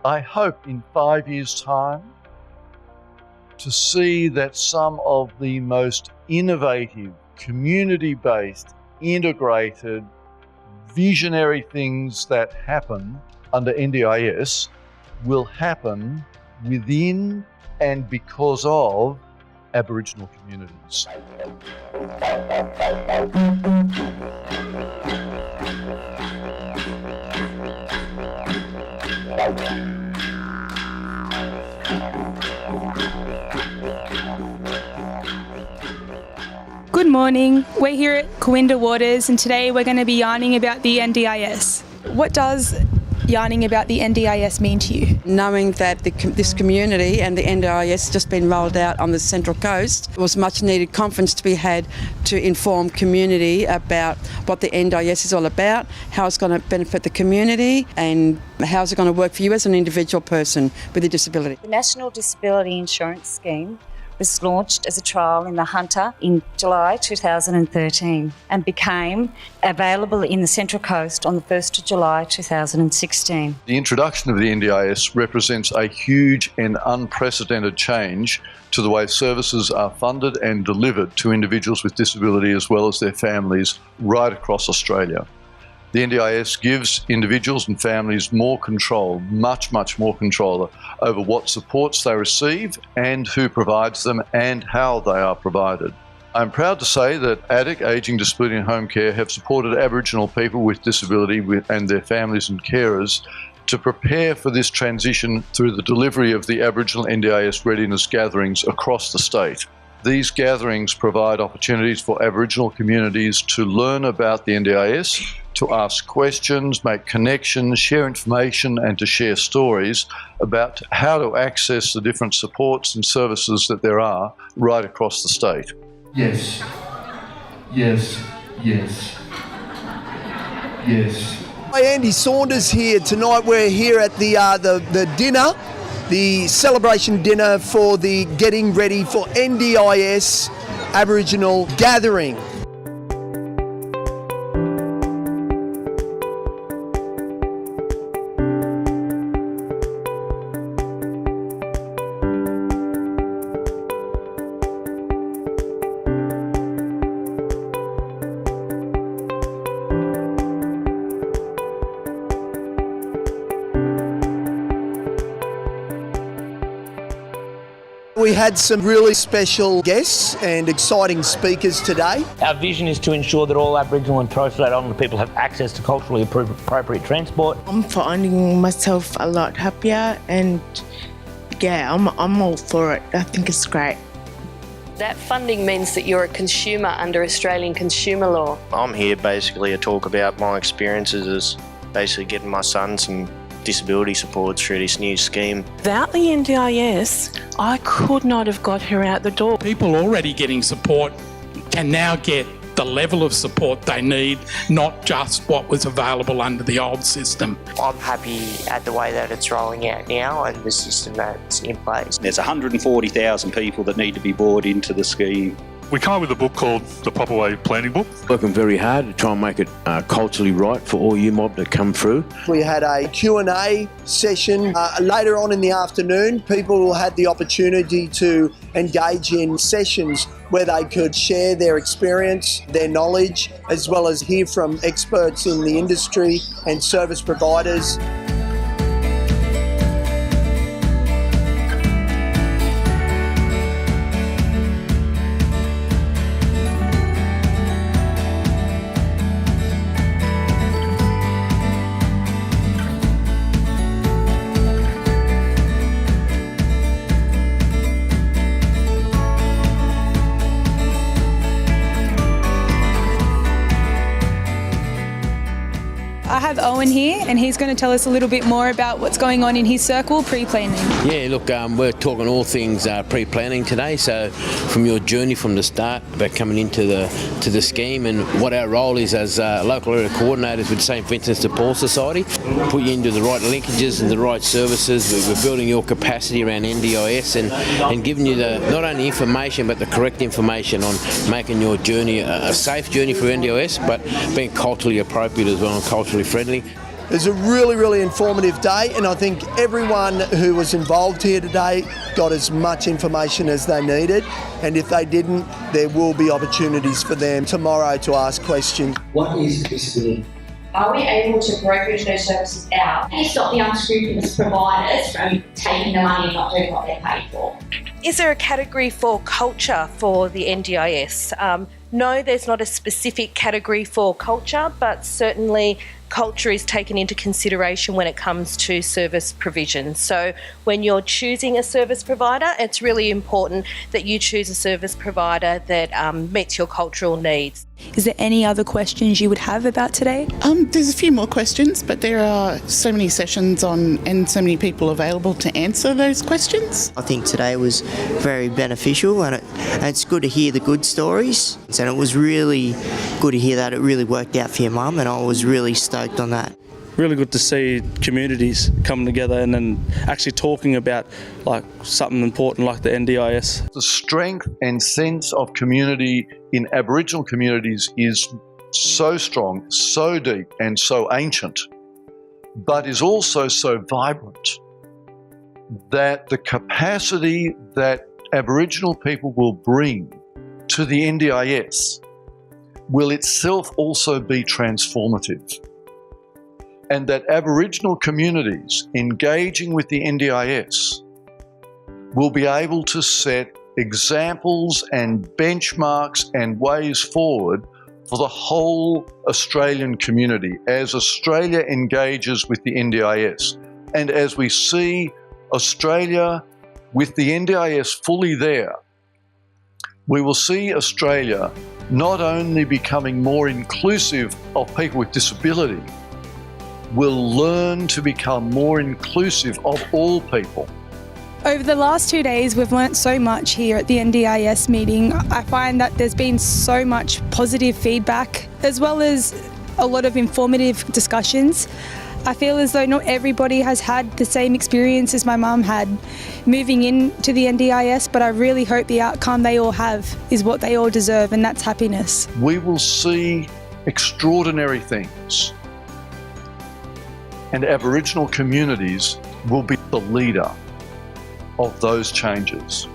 I hope in 5 years' time to see that some of the most innovative, community-based, integrated, visionary things that happen under NDIS will happen within and because of Aboriginal communities. Good morning, we're here at Cooinda Waters and today we're going to be yarning about the NDIS. What does yarning about the NDIS mean to you? Knowing that this community and the NDIS has just been rolled out on the Central Coast, it was a much needed conference to be had to inform community about what the NDIS is all about, how it's going to benefit the community and how is it going to work for you as an individual person with a disability. The National Disability Insurance Scheme was launched as a trial in the Hunter in July 2013 and became available in the Central Coast on the 1st of July 2016. The introduction of the NDIS represents a huge and unprecedented change to the way services are funded and delivered to individuals with disability as well as their families right across Australia. The NDIS gives individuals and families more control, much more control over what supports they receive and who provides them and how they are provided. I'm proud to say that ADIC, Ageing, Disability and Home Care, have supported Aboriginal people with disability and their families and carers to prepare for this transition through the delivery of the Aboriginal NDIS readiness gatherings across the state. These gatherings provide opportunities for Aboriginal communities to learn about the NDIS, to ask questions, make connections, share information and to share stories about how to access the different supports and services that there are right across the state. Yes, yes, yes, yes. Hi, Andy Saunders here. Tonight we're here at the dinner, the celebration dinner for the Getting Ready for NDIS Aboriginal Gathering. We had some really special guests and exciting speakers today. Our vision is to ensure that all Aboriginal and Torres Strait Islander people have access to culturally appropriate transport. I'm finding myself a lot happier and yeah, I'm all for it. I think it's great. That funding means that you're a consumer under Australian consumer law. I'm here basically to talk about my experiences as basically getting my son some disability supports through this new scheme. Without the NDIS, I could not have got her out the door. People already getting support can now get the level of support they need, not just what was available under the old system. I'm happy at the way that it's rolling out now and the system that's in place. There's 140,000 people that need to be brought into the scheme. We come up with a book called The Proper Way Planning Book. Working very hard to try and make it culturally right for all you mob that come through. We had a Q&A session later on in the afternoon. People had the opportunity to engage in sessions where they could share their experience, their knowledge, as well as hear from experts in the industry and service providers. I have Owen here and he's going to tell us a little bit more about what's going on in his circle, pre-planning. Yeah, look, we're talking all things pre-planning today, so from your journey from the start about coming into the scheme and what our role is as local area coordinators with St Vincent's de Paul Society, put you into the right linkages and the right services. We're building your capacity around NDIS and giving you the not only information but the correct information on making your journey a safe journey for NDIS, but being culturally appropriate as well and culturally friendly. It was a really, really informative day, and I think everyone who was involved here today got as much information as they needed, and if they didn't, there will be opportunities for them tomorrow to ask questions. What is disability? Are we able to brokerage those services out and stop the unscrupulous providers from taking the money and not doing what they're paid for? Is there a category for culture for the NDIS? No, there's not a specific category for culture, but certainly culture is taken into consideration when it comes to service provision. So when you're choosing a service provider, it's really important that you choose a service provider that meets your cultural needs. Is there any other questions you would have about today? There's a few more questions, but there are so many sessions on and so many people available to answer those questions. I think today was very beneficial, and it's good to hear the good stories. And it was really good to hear that it really worked out for your mum, and I was really stoked on that. Really good to see communities coming together and then actually talking about like something important like the NDIS. The strength and sense of community in Aboriginal communities is so strong, so deep and so ancient, but is also so vibrant that the capacity that Aboriginal people will bring to the NDIS will itself also be transformative. And that Aboriginal communities engaging with the NDIS will be able to set examples and benchmarks and ways forward for the whole Australian community as Australia engages with the NDIS. And as we see Australia with the NDIS fully there, we will see Australia not only becoming more inclusive of people with disability, will learn to become more inclusive of all people. Over the last 2 days, we've learnt so much here at the NDIS meeting. I find that there's been so much positive feedback, as well as a lot of informative discussions. I feel as though not everybody has had the same experience as my mum had moving into the NDIS, but I really hope the outcome they all have is what they all deserve, and that's happiness. We will see extraordinary things, and Aboriginal communities will be the leader of those changes.